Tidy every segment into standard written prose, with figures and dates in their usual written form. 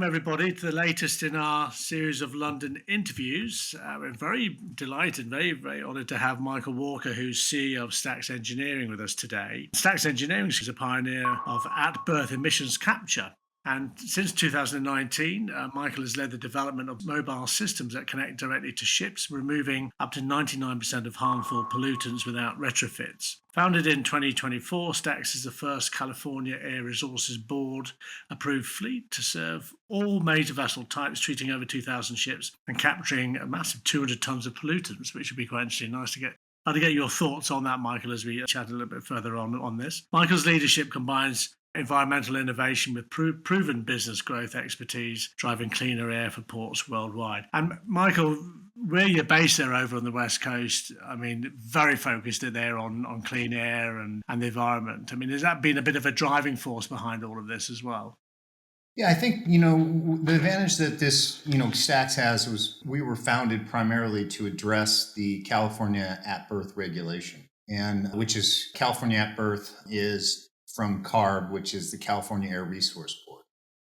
everybody, to the latest in our series of London interviews. We're very delighted, very honoured to have Michael Walker, who's CEO of Stacks Engineering, with us today. Stacks Engineering is a pioneer of at-birth emissions capture. And since 2019, Michael has led the development of mobile systems that connect directly to ships, removing up to 99% of harmful pollutants without retrofits. Founded in 2024, Stacks is the first California Air Resources Board approved fleet to serve all major vessel types, treating over 2,000 ships and capturing a massive 200 tons of pollutants, which would be quite interesting. Nice to get your thoughts on that, Michael, as we chat a little bit further on this. Michael's leadership combines environmental innovation with proven business growth expertise, driving cleaner air for ports worldwide. And Michael, where you're based there over on the West Coast, I mean, very focused there on clean air and the environment. I mean, has that been a bit of a driving force behind all of this as well? Yeah, I think, the advantage that this, Stacks has was we were founded primarily to address the California at-birth regulation, and which is California at-birth is from CARB, which is the California Air Resource Board.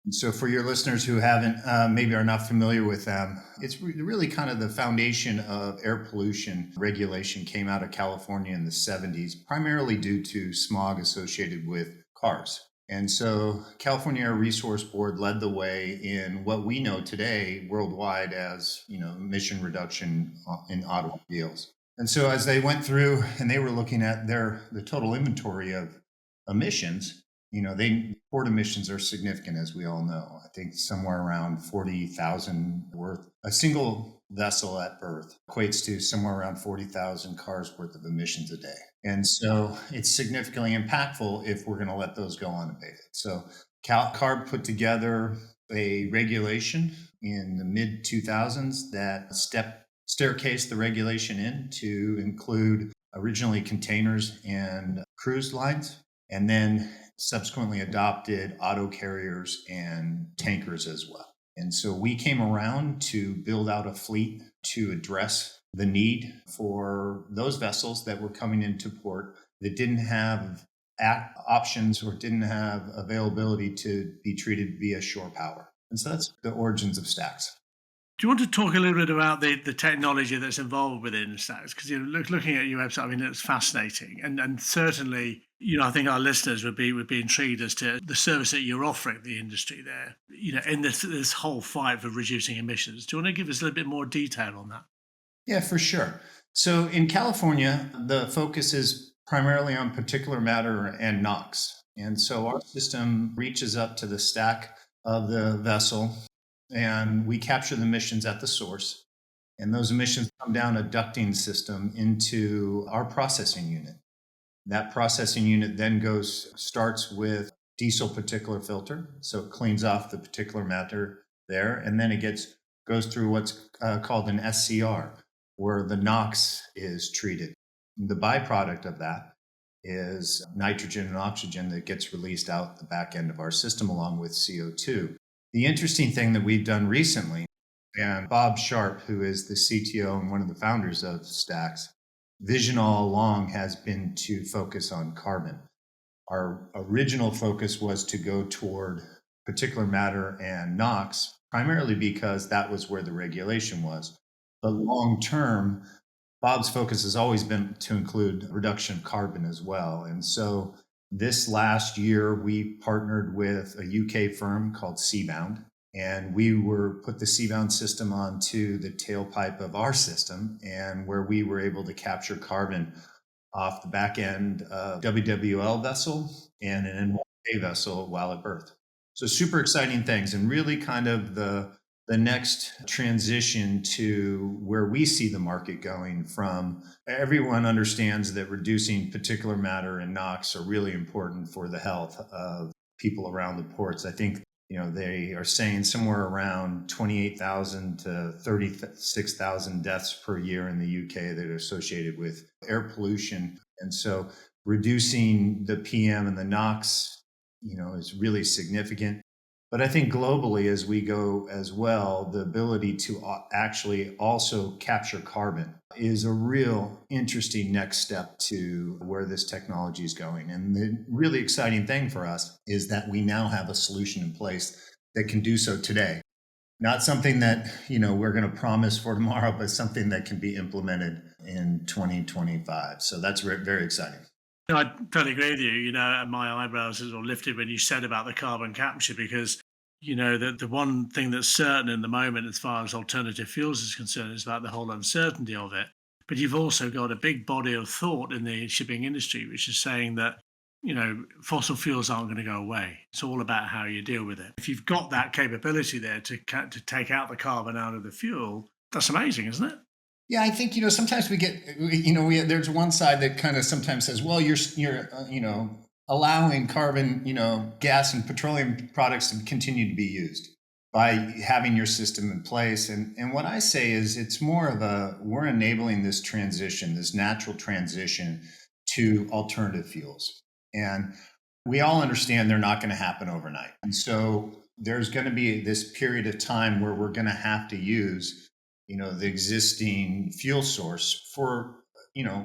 And so for your listeners who haven't, maybe are not familiar with them, it's really kind of the foundation of air pollution regulation came out of California in the 70s, primarily due to smog associated with cars. And so California Air Resource Board led the way in what we know today worldwide as, emission reduction in automobiles. And so as they went through and they were looking at the total inventory of emissions, port emissions are significant, as we all know. I think somewhere around 40,000 worth. A single vessel at berth equates to somewhere around 40,000 cars worth of emissions a day. And so it's significantly impactful if we're going to let those go unabated. So CARB put together a regulation in the mid 2000s that staircased the regulation in to include originally containers and cruise lines, and then subsequently adopted auto carriers and tankers as well. And so we came around to build out a fleet to address the need for those vessels that were coming into port that didn't have options or didn't have availability to be treated via shore power. And so that's the origins of Stacks. Do you want to talk a little bit about the technology that's involved within Stacks? Because looking at your website, I mean, it's fascinating, and certainly, I think our listeners would be intrigued as to the service that you're offering the industry there. In this whole fight for reducing emissions. Do you want to give us a little bit more detail on that? Yeah, for sure. So in California, the focus is primarily on particulate matter and NOx, and so our system reaches up to the stack of the vessel, and we capture the emissions at the source. And those emissions come down a ducting system into our processing unit. That processing unit then starts with diesel particulate filter, so it cleans off the particulate matter there, and then it goes through what's called an SCR, where the NOx is treated. The byproduct of that is nitrogen and oxygen that gets released out the back end of our system along with CO2. The interesting thing that we've done recently, and Bob Sharp, who is the CTO and one of the founders of Stacks, vision all along has been to focus on carbon. Our original focus was to go toward particulate matter and NOx, primarily because that was where the regulation was. But long term, Bob's focus has always been to include reduction of carbon as well. And so this last year, we partnered with a UK firm called Seabound, and we put the Seabound system onto the tailpipe of our system, and where we were able to capture carbon off the back end of WWL vessel and an NYK vessel while at berth. So super exciting things, and really kind of the next transition to where we see the market going from. Everyone understands that reducing particulate matter and NOx are really important for the health of people around the ports. I think, they are saying somewhere around 28,000 to 36,000 deaths per year in the UK that are associated with air pollution. And so reducing the PM and the NOx, is really significant. But I think globally, as we go as well, the ability to actually also capture carbon is a real interesting next step to where this technology is going. And the really exciting thing for us is that we now have a solution in place that can do so today. Not something that, we're going to promise for tomorrow, but something that can be implemented in 2025. So that's very exciting. No, I totally agree with you. My eyebrows sort of lifted when you said about the carbon capture because, the one thing that's certain in the moment as far as alternative fuels is concerned is about the whole uncertainty of it. But you've also got a big body of thought in the shipping industry, which is saying that, fossil fuels aren't going to go away. It's all about how you deal with it. If you've got that capability there to take out the carbon out of the fuel, that's amazing, isn't it? Yeah, I think sometimes we get there's one side that kind of sometimes says, well, you're allowing carbon, gas and petroleum products to continue to be used by having your system in place. And what I say is it's more of we're enabling this transition, this natural transition to alternative fuels. And we all understand they're not going to happen overnight. And so there's going to be this period of time where we're going to have to use the existing fuel source for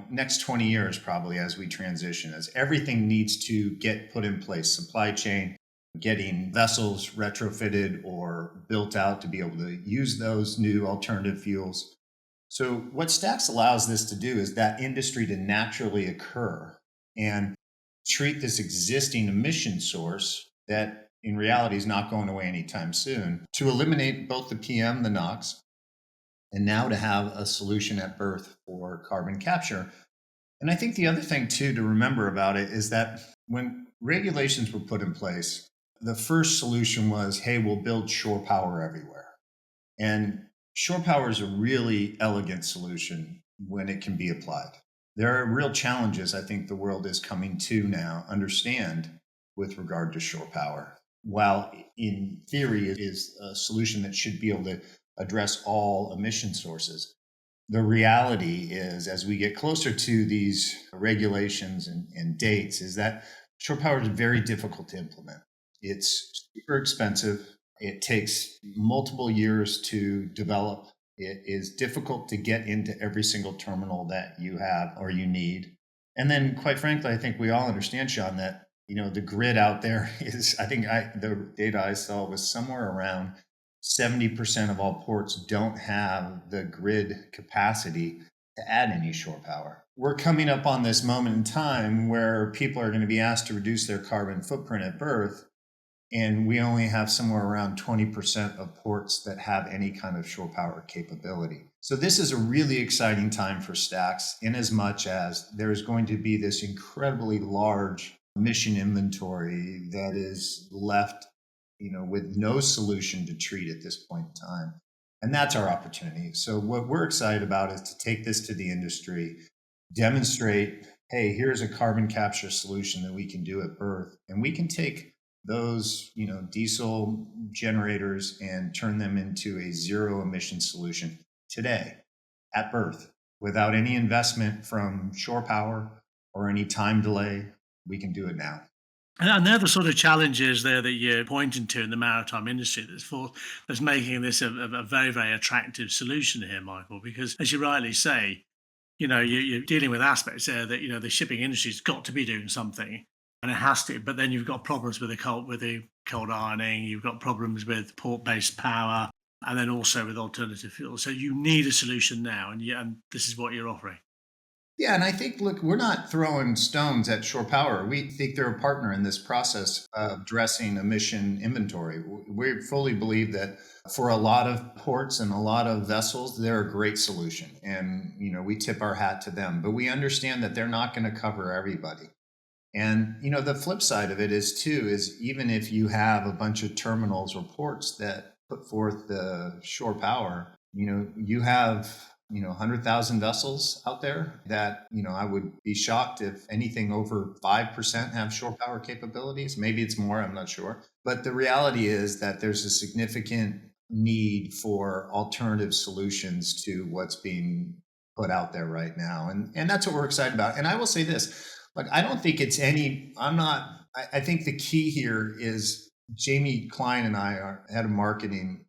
next 20 years probably, as we transition, as everything needs to get put in place, supply chain, getting vessels retrofitted or built out to be able to use those new alternative fuels. So what Stacks allows this to do is that industry to naturally occur and treat this existing emission source that in reality is not going away anytime soon, to eliminate both the PM, the NOx, and now to have a solution at birth for carbon capture. And I think the other thing too to remember about it is that when regulations were put in place, the first solution was, hey, we'll build shore power everywhere. And shore power is a really elegant solution when it can be applied. There are real challenges I think the world is coming to now understand with regard to shore power. While in theory it is a solution that should be able to address all emission sources, the reality is, as we get closer to these regulations and dates, is that shore power is very difficult to implement. It's super expensive. It takes multiple years to develop. It is difficult to get into every single terminal that you have or you need. And then, quite frankly, I think we all understand, Sean, that the grid out there is, the data I saw was somewhere around 70% of all ports don't have the grid capacity to add any shore power. We're coming up on this moment in time where people are going to be asked to reduce their carbon footprint at birth, and we only have somewhere around 20% of ports that have any kind of shore power capability. So this is a really exciting time for Stacks, in as much as there's going to be this incredibly large emission inventory that is left with no solution to treat at this point in time. And that's our opportunity. So what we're excited about is to take this to the industry, demonstrate, hey, here's a carbon capture solution that we can do at birth. And we can take those, diesel generators and turn them into a zero emission solution today at birth without any investment from shore power or any time delay. We can do it now. And they're the sort of challenges there that you're pointing to in the maritime industry that's making this a very, very attractive solution here, Michael, because as you rightly say, you're dealing with aspects there that, the shipping industry's got to be doing something and it has to, but then you've got problems with the cold ironing, you've got problems with port-based power, and then also with alternative fuels. So you need a solution now, and this is what you're offering. Yeah, and I think, look, we're not throwing stones at shore power. We think they're a partner in this process of addressing emission inventory. We fully believe that for a lot of ports and a lot of vessels, they're a great solution. And, we tip our hat to them. But we understand that they're not going to cover everybody. And, the flip side of it is even if you have a bunch of terminals or ports that put forth the shore power, you have 100,000 vessels out there that, I would be shocked if anything over 5% have shore power capabilities. Maybe it's more, I'm not sure. But the reality is that there's a significant need for alternative solutions to what's being put out there right now. And that's what we're excited about. And I will say this, look, I don't think it's I think the key here is Jamie Klein and I, our head of marketing,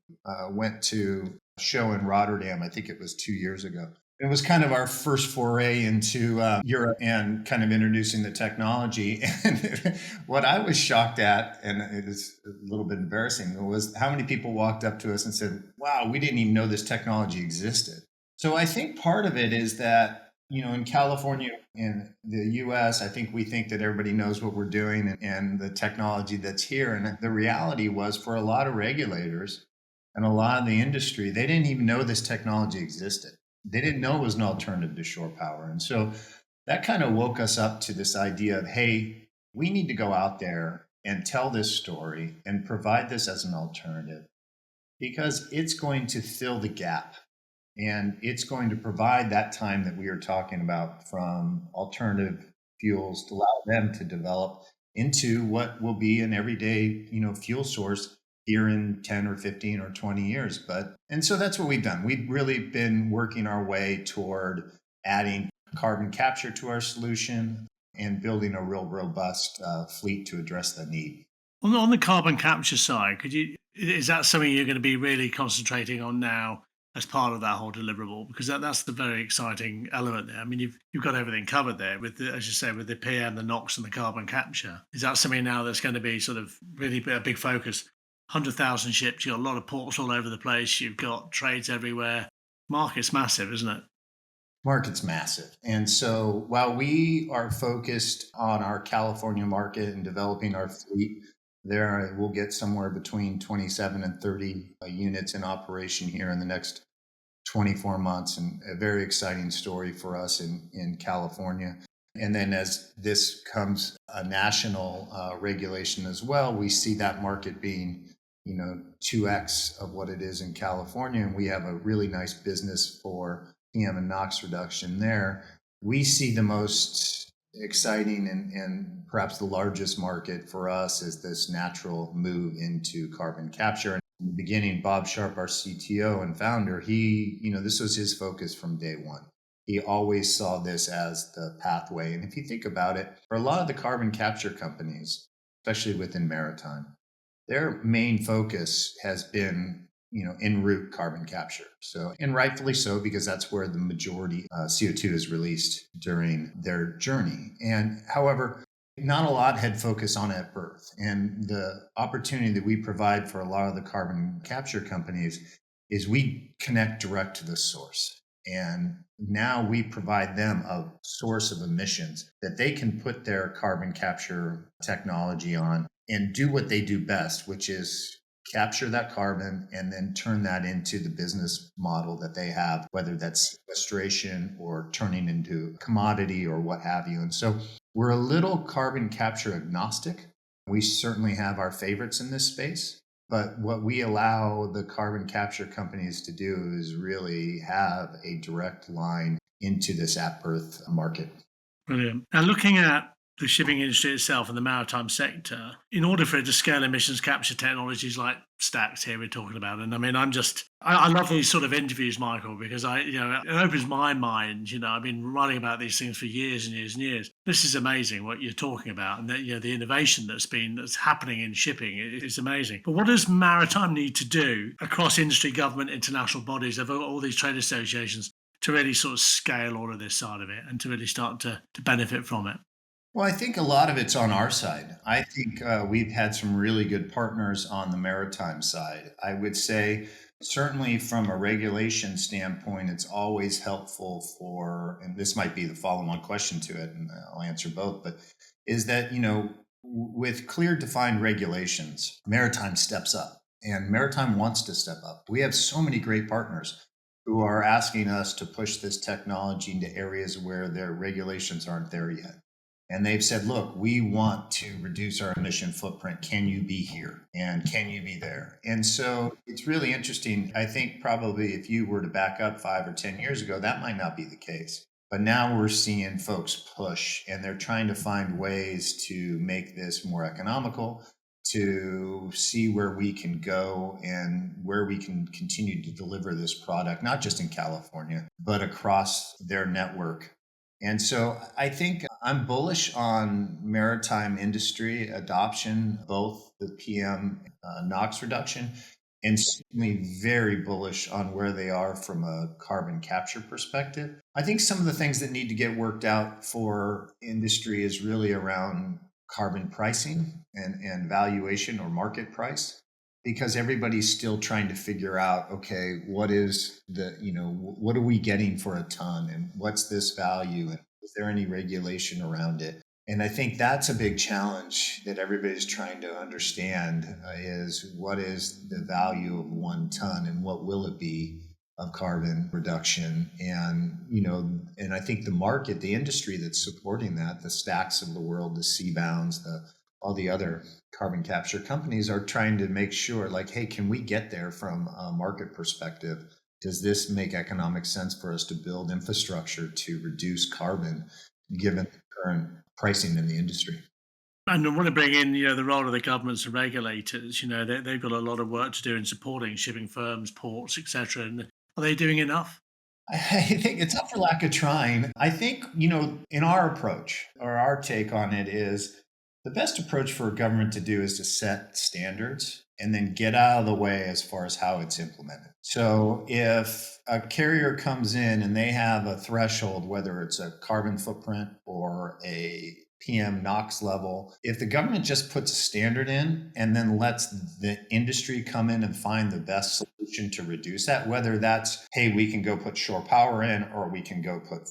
went to show in Rotterdam. I think it was 2 years ago. It was kind of our first foray into Europe and kind of introducing the technology. And what I was shocked at, and it is a little bit embarrassing, was how many people walked up to us and said, "Wow, we didn't even know this technology existed." So I think part of it is that, in California, in the US, I think we think that everybody knows what we're doing and the technology that's here. And the reality was for a lot of regulators and a lot of the industry, they didn't even know this technology existed. They didn't know it was an alternative to shore power. And so that kind of woke us up to this idea of, hey, we need to go out there and tell this story and provide this as an alternative because it's going to fill the gap and it's going to provide that time that we are talking about from alternative fuels to allow them to develop into what will be an everyday, fuel source here in 10 or 15 or 20 years. And so that's what we've done. We've really been working our way toward adding carbon capture to our solution and building a real robust fleet to address that need. On the carbon capture side, is that something you're going to be really concentrating on now as part of that whole deliverable? Because that's the very exciting element there. I mean, you've got everything covered there with as you say, with the PM, the NOx, and the carbon capture. Is that something now that's going to be sort of really a big focus? 100,000 ships, you've got a lot of ports all over the place. You've got trades everywhere. Market's massive, isn't it? Market's massive. And so while we are focused on our California market and developing our fleet, there we'll get somewhere between 27 and 30 units in operation here in the next 24 months, and a very exciting story for us in California. And then as this comes a national regulation as well, we see that market being 2x of what it is in California, and we have a really nice business for PM and NOx reduction there. We see the most exciting and perhaps the largest market for us is this natural move into carbon capture. In the beginning, Bob Sharp, our CTO and founder, this was his focus from day one. He always saw this as the pathway. And if you think about it, for a lot of the carbon capture companies, especially within maritime, their main focus has been en route carbon capture. So, and rightfully so, because that's where the majority CO2 is released during their journey. And however, not a lot had focus on at birth. And the opportunity that we provide for a lot of the carbon capture companies is we connect direct to the source. And now we provide them a source of emissions that they can put their carbon capture technology on and do what they do best, which is capture that carbon and then turn that into the business model that they have, whether that's sequestration or turning into commodity or what have you. And so we're a little carbon capture agnostic. We certainly have our favorites in this space, but what we allow the carbon capture companies to do is really have a direct line into this at birth market. Brilliant. Now, looking at the shipping industry itself and the maritime sector, in order for it to scale emissions capture technologies like Stacks here we're talking about, and I mean, I love these sort of interviews, Michael, because it opens my mind. I've been writing about these things for years and years and years. This is amazing what you're talking about, and that the innovation that's happening in shipping is amazing. But what does maritime need to do across industry, government, international bodies, of all these trade associations, to really sort of scale all of this side of it and to really start to benefit from it? Well, I think a lot of it's on our side. I think we've had some really good partners on the maritime side. I would say, certainly from a regulation standpoint, it's always helpful and this might be the follow on question to it, and I'll answer both, but is that, with clear defined regulations, maritime steps up and maritime wants to step up. We have so many great partners who are asking us to push this technology into areas where their regulations aren't there yet. And they've said, look, we want to reduce our emission footprint. Can you be here? And can you be there? And so it's really interesting. I think probably if you were to back up 5 or 10 years ago, that might not be the case. But now we're seeing folks push and they're trying to find ways to make this more economical, to see where we can go and where we can continue to deliver this product, not just in California, but across their network. And so I think I'm bullish on maritime industry adoption, both the PM NOx reduction and certainly very bullish on where they are from a carbon capture perspective. I think some of the things that need to get worked out for industry is really around carbon pricing and valuation or market price, because everybody's still trying to figure out, okay, what is the, what are we getting for a ton, and what's this value, and is there any regulation around it? And I think that's a big challenge that everybody's trying to understand, is what is the value of 1 ton and what will it be of carbon reduction? And, and I think the market, the industry that's supporting that, the Stacks of the world, the Seabounds, all the other carbon capture companies are trying to make sure, like, hey, can we get there from a market perspective? Does this make economic sense for us to build infrastructure to reduce carbon given the current pricing in the industry? And I want to bring in, the role of the governments and regulators. They've got a lot of work to do in supporting shipping firms, ports, etc. And are they doing enough? I think it's not for lack of trying. I think, in our approach or our take on it is the best approach for a government to do is to set standards and then get out of the way as far as how it's implemented. So if a carrier comes in and they have a threshold, whether it's a carbon footprint or a PM NOx level, if the government just puts a standard in and then lets the industry come in and find the best solution to reduce that, whether that's, hey, we can go put shore power in, or we can go put,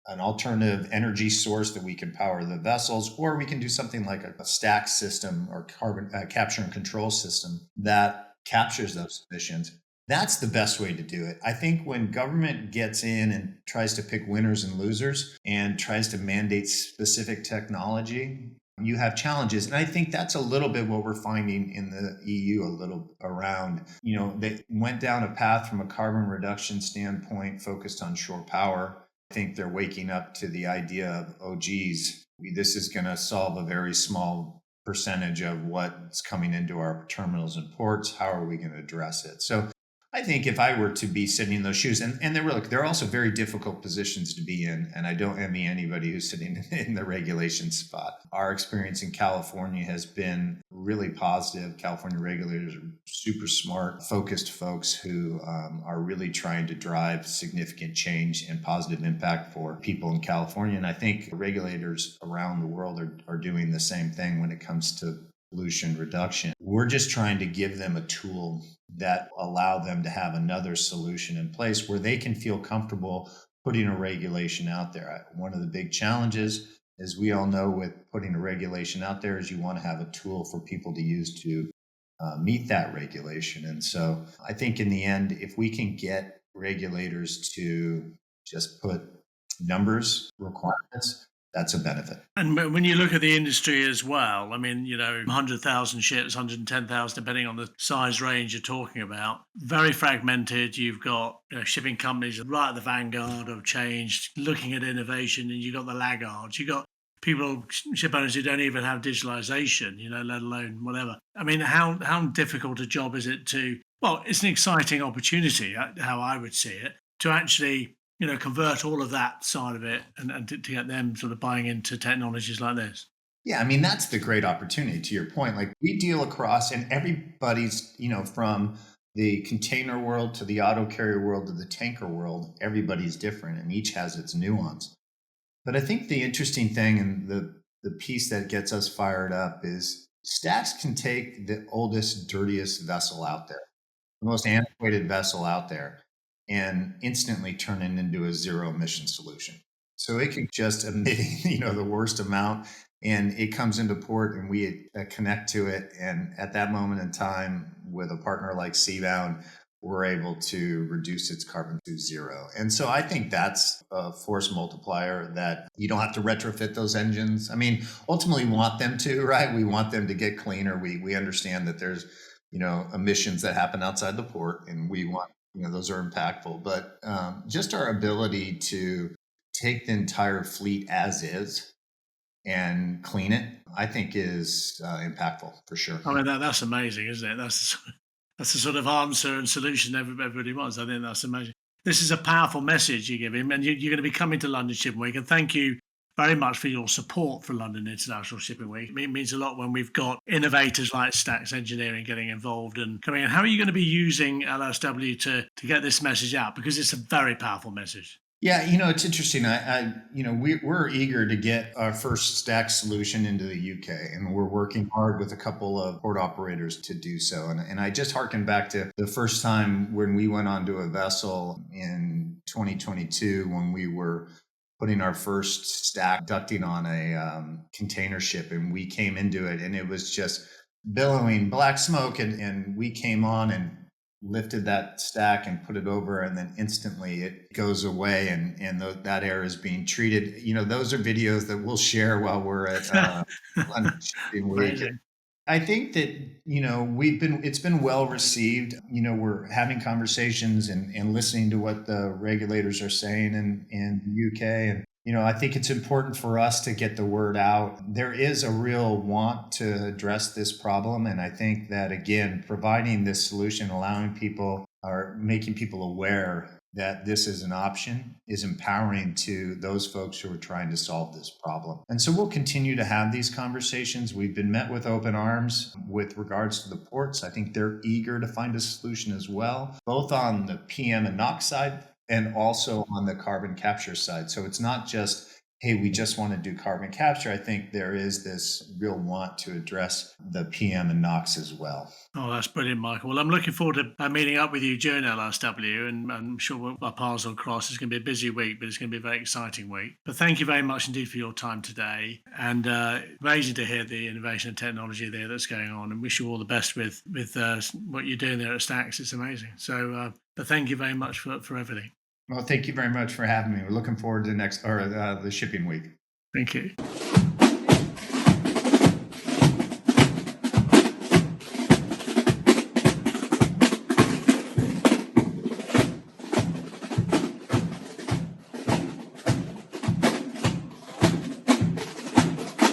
an alternative energy source that we can power the vessels, or we can do something like a stack system or carbon capture and control system that captures those emissions. That's the best way to do it. I think when government gets in and tries to pick winners and losers and tries to mandate specific technology, you have challenges. And I think that's a little bit what we're finding in the EU a little around, they went down a path from a carbon reduction standpoint focused on shore power. I think they're waking up to the idea of, oh, geez, this is going to solve a very small percentage of what's coming into our terminals and ports. How are we going to address it? So I think if I were to be sitting in those shoes, and they're also very difficult positions to be in, and I don't envy anybody who's sitting in the regulation spot. Our experience in California has been really positive. California regulators are super smart, focused folks who are really trying to drive significant change and positive impact for people in California. And I think regulators around the world are doing the same thing when it comes to pollution reduction. We're just trying to give them a tool that allow them to have another solution in place where they can feel comfortable putting a regulation out there. One of the big challenges, as we all know, with putting a regulation out there is you want to have a tool for people to use to meet that regulation. And so I think in the end, if we can get regulators to just put numbers, requirements, that's a benefit. And when you look at the industry as well, I mean, 100,000 ships, 110,000, depending on the size range you're talking about, very fragmented. You've got shipping companies right at the vanguard of change, looking at innovation, and you've got the laggards. You've got people, ship owners who don't even have digitalization, let alone whatever. I mean, how difficult a job is it to, well, it's an exciting opportunity, how I would see it, to actually convert all of that side of it and to get them sort of buying into technologies like this. Yeah, I mean, that's the great opportunity to your point. Like we deal across, and everybody's, from the container world to the auto carrier world to the tanker world, everybody's different and each has its nuance. But I think the interesting thing and the piece that gets us fired up is Stacks can take the oldest, dirtiest vessel out there, the most antiquated vessel out there, and instantly turn it into a zero emission solution. So it can just emit, the worst amount, and it comes into port and we connect to it. And at that moment in time, with a partner like Seabound, we're able to reduce its carbon to zero. And so I think that's a force multiplier that you don't have to retrofit those engines. I mean, ultimately we want them to, right? We want them to get cleaner. We understand that there's, emissions that happen outside the port, and we want, those are impactful. But just our ability to take the entire fleet as is and clean it, I think is impactful for sure. I mean, that's amazing, isn't it? That's the sort of answer and solution everybody wants. I think that's amazing. This is a powerful message you're giving, and you're going to be coming to London Shipping Week. And thank you very much for your support for London International Shipping Week. It means a lot when we've got innovators like Stax Engineering getting involved and coming in. How are you going to be using LSW to get this message out? Because it's a very powerful message. Yeah, it's interesting. We're eager to get our first stack solution into the UK, and we're working hard with a couple of port operators to do so. And I just harken back to the first time when we went onto a vessel in 2022 when we were putting our first stack ducting on a container ship, and we came into it, and it was just billowing black smoke, and we came on and lifted that stack and put it over, and then instantly it goes away, and that air is being treated. Those are videos that we'll share while we're at London Shipping Week. I think that it's been well received. We're having conversations and listening to what the regulators are saying in the UK, and I think it's important for us to get the word out. There is a real want to address this problem. And I think that, again, providing this solution, allowing people or making people aware that this is an option is empowering to those folks who are trying to solve this problem. And so we'll continue to have these conversations. We've been met with open arms with regards to the ports. I think they're eager to find a solution as well, both on the PM and NOx side, and also on the carbon capture side. So it's not just, hey, we just want to do carbon capture. I think there is this real want to address the PM and NOx as well. Oh, that's brilliant, Michael. Well, I'm looking forward to meeting up with you during LSW, and I'm sure our paths will cross. It's going to be a busy week, but it's going to be a very exciting week. But thank you very much indeed for your time today, and amazing to hear the innovation and technology there that's going on, and wish you all the best with what you're doing there at Stax. It's amazing. So, but thank you very much for everything. Well, thank you very much for having me. We're looking forward to the shipping week. Thank you.